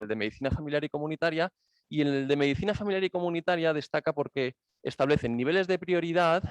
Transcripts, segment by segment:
el de medicina familiar y comunitaria, y en el de medicina familiar y comunitaria destaca porque establecen niveles de prioridad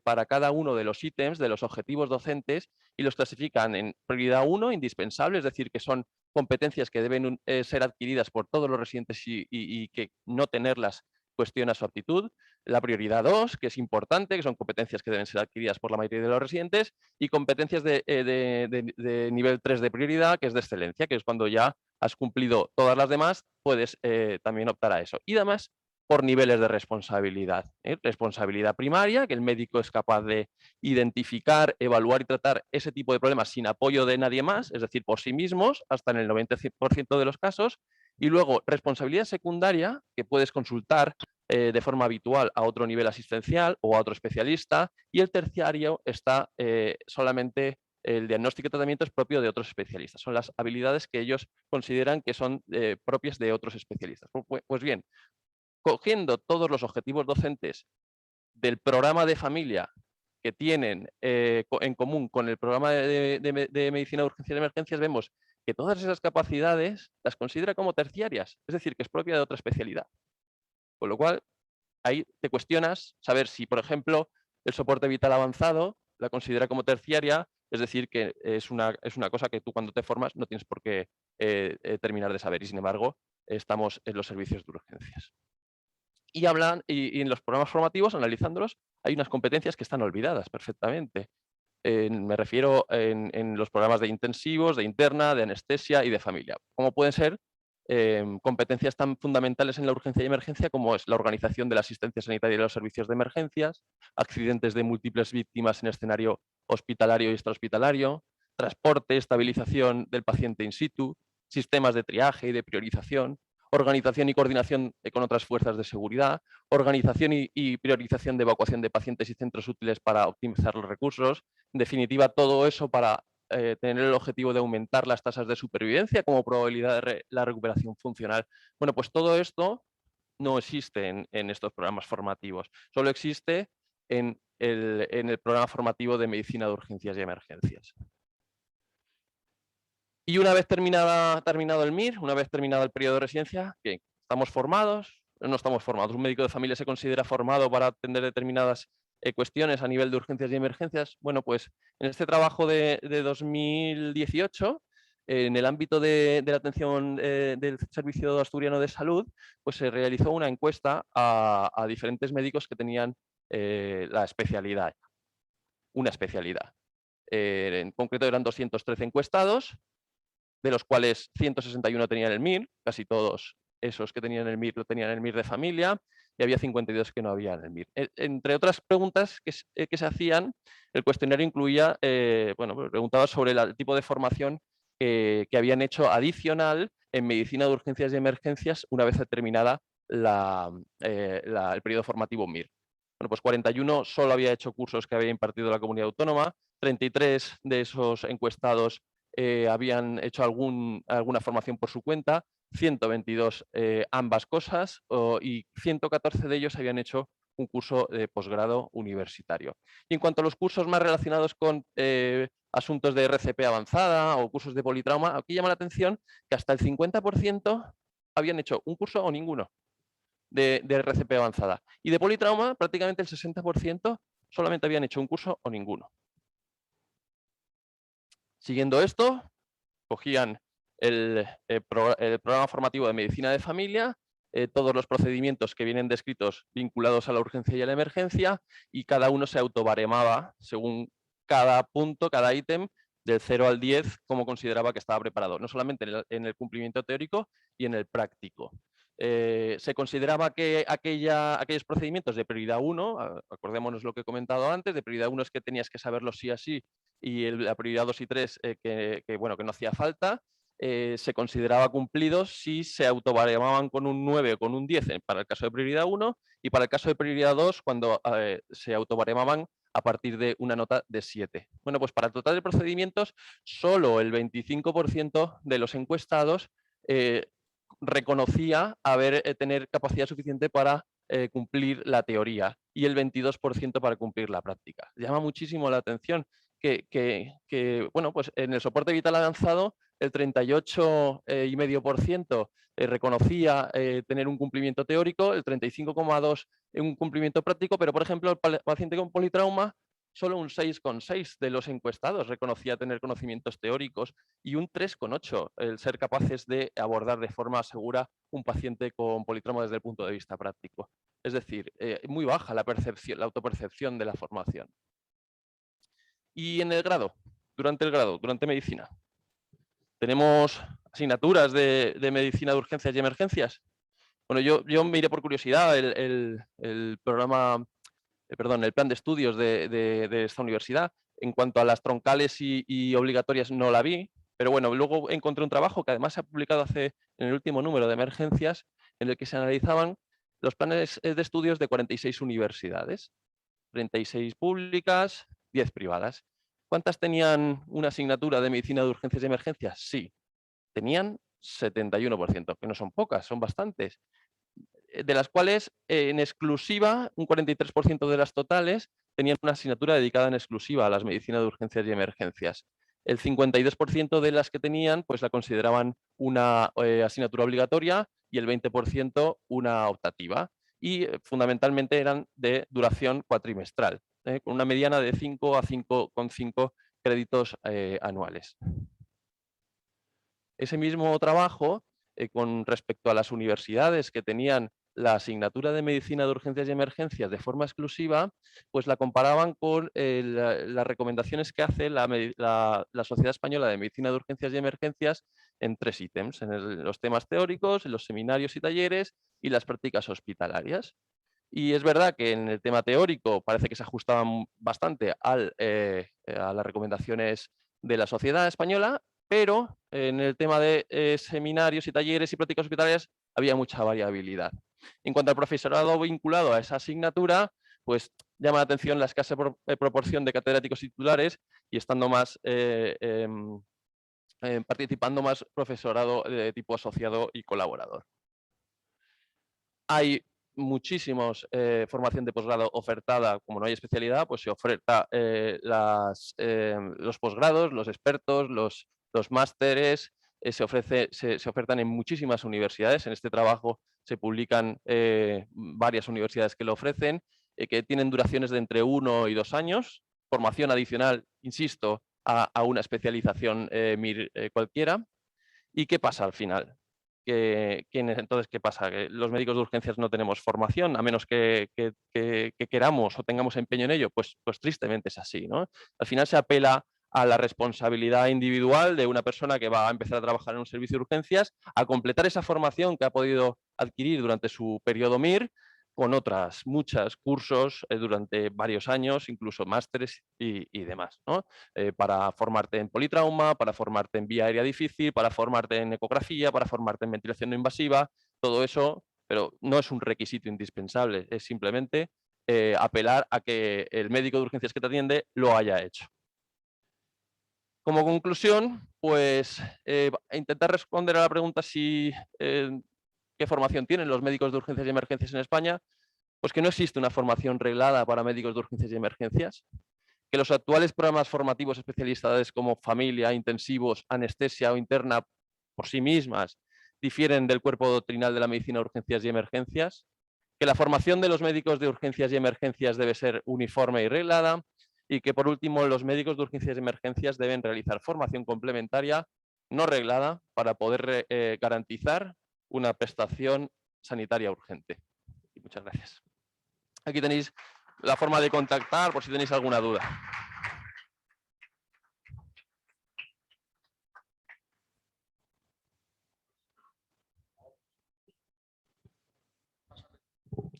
para cada uno de los ítems, de los objetivos docentes, y los clasifican en prioridad 1, indispensable, es decir, que son competencias que deben ser adquiridas por todos los residentes y que no tenerlas cuestiona su aptitud. La prioridad 2, que es importante, que son competencias que deben ser adquiridas por la mayoría de los residentes, y competencias de nivel 3 de prioridad, que es de excelencia, que es cuando ya has cumplido todas las demás, puedes también optar a eso. Y además, por niveles de responsabilidad. Responsabilidad primaria, que el médico es capaz de identificar, evaluar y tratar ese tipo de problemas sin apoyo de nadie más, es decir, por sí mismos, hasta en el 90% de los casos. Y luego, responsabilidad secundaria, que puedes consultar de forma habitual a otro nivel asistencial o a otro especialista. Y el terciario está solamente el diagnóstico y tratamiento es propio de otros especialistas. Son las habilidades que ellos consideran que son propias de otros especialistas. Pues bien, cogiendo todos los objetivos docentes del programa de familia que tienen en común con el programa de medicina de urgencias y emergencias, vemos que todas esas capacidades las considera como terciarias, es decir, que es propia de otra especialidad. Con lo cual, ahí te cuestionas saber si, por ejemplo, el soporte vital avanzado la considera como terciaria, es decir, que es una cosa que tú cuando te formas no tienes por qué terminar de saber, y sin embargo, estamos en los servicios de urgencias. Y hablan, y en los programas formativos, analizándolos, hay unas competencias que están olvidadas perfectamente. Me refiero en los programas de intensivos, de interna, de anestesia y de familia. Como pueden ser competencias tan fundamentales en la urgencia y emergencia como es la organización de la asistencia sanitaria y de los servicios de emergencias, accidentes de múltiples víctimas en escenario hospitalario y extrahospitalario, transporte, estabilización del paciente in situ, sistemas de triaje y de priorización, organización y coordinación con otras fuerzas de seguridad, organización y priorización de evacuación de pacientes y centros útiles para optimizar los recursos. En definitiva, todo eso para tener el objetivo de aumentar las tasas de supervivencia como probabilidad de la recuperación funcional. Bueno, pues todo esto no existe en estos programas formativos, solo existe en el programa formativo de medicina de urgencias y emergencias. Y una vez terminado el MIR, una vez terminado el periodo de residencia, ¿qué? ¿Estamos formados? No estamos formados. Un médico de familia se considera formado para atender determinadas cuestiones a nivel de urgencias y emergencias. Bueno, pues en este trabajo de 2018, en el ámbito de la atención del Servicio Asturiano de Salud, pues se realizó una encuesta a diferentes médicos que tenían la especialidad, una especialidad. En concreto eran 213 encuestados, de los cuales 161 tenían el MIR, casi todos esos que tenían el MIR lo tenían el MIR de familia, y había 52 que no habían el MIR. Entre otras preguntas que se hacían, el cuestionario incluía, bueno, preguntaba sobre el tipo de formación que habían hecho adicional en medicina de urgencias y emergencias una vez terminada el periodo formativo MIR. Bueno, pues 41 solo había hecho cursos que había impartido la comunidad autónoma, 33 de esos encuestados habían hecho alguna formación por su cuenta, 122 ambas cosas y 114 de ellos habían hecho un curso de posgrado universitario. Y en cuanto a los cursos más relacionados con asuntos de RCP avanzada o cursos de politrauma, aquí llama la atención que hasta el 50% habían hecho un curso o ninguno de RCP avanzada. Y de politrauma, prácticamente el 60% solamente habían hecho un curso o ninguno. Siguiendo esto, cogían el programa formativo de medicina de familia, todos los procedimientos que vienen descritos vinculados a la urgencia y a la emergencia, y cada uno se autobaremaba según cada punto, cada ítem, del 0 al 10, como consideraba que estaba preparado, no solamente en el cumplimiento teórico y en el práctico. Se consideraba que aquellos procedimientos de prioridad 1, acordémonos lo que he comentado antes, de prioridad 1 es que tenías que saberlo sí a sí, y la prioridad 2 y 3 que no hacía falta, se consideraba cumplidos si se autobaremaban con un 9 o con un 10 para el caso de prioridad 1 y para el caso de prioridad 2 cuando se autobaremaban a partir de una nota de 7. Bueno, pues para el total de procedimientos, solo el 25% de los encuestados reconocía tener capacidad suficiente para cumplir la teoría y el 22% para cumplir la práctica. Llama muchísimo la atención que bueno, pues en el soporte vital avanzado el 38,5% reconocía tener un cumplimiento teórico, el 35,2% un cumplimiento práctico, pero por ejemplo el paciente con politrauma, solo un 6,6% de los encuestados reconocía tener conocimientos teóricos y un 3,8% el ser capaces de abordar de forma segura un paciente con politrauma desde el punto de vista práctico. Es decir, muy baja la autopercepción de la formación. Y en el grado, durante medicina, tenemos asignaturas de medicina de urgencias y emergencias. Bueno, yo miré por curiosidad el plan de estudios de esta universidad. En cuanto a las troncales y obligatorias no la vi, pero bueno, luego encontré un trabajo que además se ha publicado en el último número de emergencias, en el que se analizaban los planes de estudios de 46 universidades, 36 públicas, 10 privadas. ¿Cuántas tenían una asignatura de medicina de urgencias y emergencias? Sí, tenían 71%, que no son pocas, son bastantes. De las cuales en exclusiva, un 43% de las totales tenían una asignatura dedicada en exclusiva a las medicinas de urgencias y emergencias. El 52% de las que tenían, pues la consideraban una asignatura obligatoria y el 20% una optativa. Y fundamentalmente eran de duración cuatrimestral, con una mediana de 5 a 5,5 créditos anuales. Ese mismo trabajo, con respecto a las universidades que tenían la asignatura de medicina de urgencias y emergencias de forma exclusiva, pues la comparaban con las recomendaciones que hace la Sociedad Española de Medicina de Urgencias y Emergencias en 3 ítems, en los temas teóricos, en los seminarios y talleres y las prácticas hospitalarias. Y es verdad que en el tema teórico parece que se ajustaban bastante a las recomendaciones de la sociedad española, pero en el tema de seminarios y talleres y prácticas hospitalarias había mucha variabilidad. En cuanto al profesorado vinculado a esa asignatura, pues llama la atención la escasa proporción de catedráticos titulares y estando más participando más profesorado de tipo asociado y colaborador. Hay muchísimos formación de posgrado ofertada, como no hay especialidad, pues se oferta los posgrados, los expertos, los másteres, se ofertan en muchísimas universidades. En este trabajo se publican varias universidades que lo ofrecen, que tienen duraciones de entre 1 y 2 años, formación adicional, insisto, a una especialización MIR cualquiera. ¿Y qué pasa al final? Entonces, ¿qué pasa? Que los médicos de urgencias no tenemos formación, a menos que queramos o tengamos empeño en ello, pues tristemente es así, ¿no? Al final se apela a la responsabilidad individual de una persona que va a empezar a trabajar en un servicio de urgencias, a completar esa formación que ha podido adquirir durante su periodo MIR, con otras muchas cursos durante varios años, incluso másteres y demás, ¿no? Para formarte en politrauma, para formarte en vía aérea difícil, para formarte en ecografía, para formarte en ventilación no invasiva, todo eso, pero no es un requisito indispensable, es simplemente apelar a que el médico de urgencias que te atiende lo haya hecho. Como conclusión, pues intentar responder a la pregunta si qué formación tienen los médicos de urgencias y emergencias en España, pues que no existe una formación reglada para médicos de urgencias y emergencias, que los actuales programas formativos especializados como familia, intensivos, anestesia o interna por sí mismas difieren del cuerpo doctrinal de la medicina de urgencias y emergencias, que la formación de los médicos de urgencias y emergencias debe ser uniforme y reglada y que por último los médicos de urgencias y emergencias deben realizar formación complementaria no reglada para poder garantizar una prestación sanitaria urgente. Y muchas gracias. Aquí tenéis la forma de contactar por si tenéis alguna duda.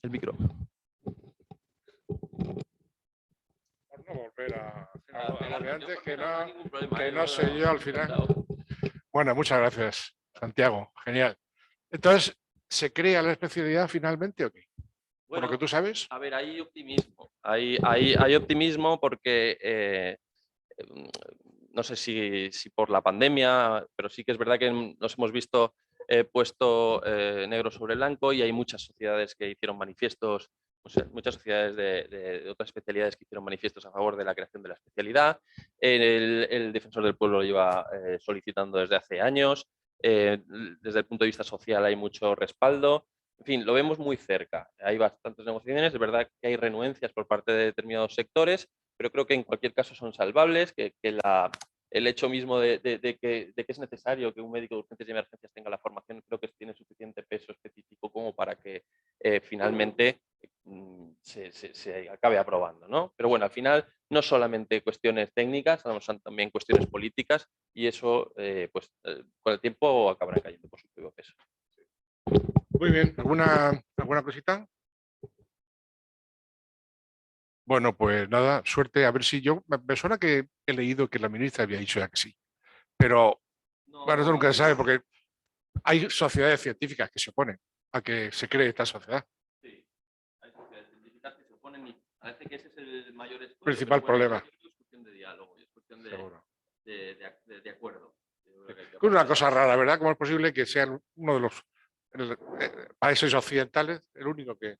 El micro. Por no volver a lo de antes, que no sé yo al final. Bueno, muchas gracias, Santiago. Genial. Entonces, ¿se crea la especialidad finalmente o qué? Bueno, ¿por lo que tú sabes? A ver, hay optimismo. Hay optimismo porque no sé si por la pandemia, pero sí que es verdad que nos hemos visto puesto negro sobre blanco y hay muchas sociedades que hicieron manifiestos muchas sociedades de otras especialidades que hicieron manifiestos a favor de la creación de la especialidad. El Defensor del Pueblo lo lleva solicitando desde hace años. Desde el punto de vista social hay mucho respaldo. En fin, lo vemos muy cerca. Hay bastantes negociaciones. Es verdad que hay renuencias por parte de determinados sectores, pero creo que en cualquier caso son salvables, que el hecho mismo de que es necesario que un médico de urgencias y emergencias tenga la formación, creo que tiene suficiente peso específico como para que finalmente se acabe aprobando, ¿no? Pero bueno, al final no solamente cuestiones técnicas, son también cuestiones políticas y eso con el tiempo acabará cayendo por su propio peso. Muy bien, ¿alguna cosita? Bueno, pues nada, suerte. A ver si me suena que he leído que la ministra había dicho ya que sí. Pero bueno, esto nunca se sabe porque hay sociedades científicas que se oponen a que se cree esta sociedad. Sí, hay sociedades científicas que se oponen y parece que ese es el mayor Principal problema. Es cuestión de diálogo, es cuestión de acuerdo. Es una cosa rara, ¿verdad? ¿Cómo es posible que sean uno de los países occidentales el único que...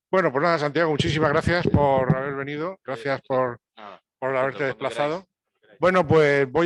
Bueno, pues nada, Santiago, muchísimas gracias por haber venido. Gracias por haberte desplazado. Bueno, pues voy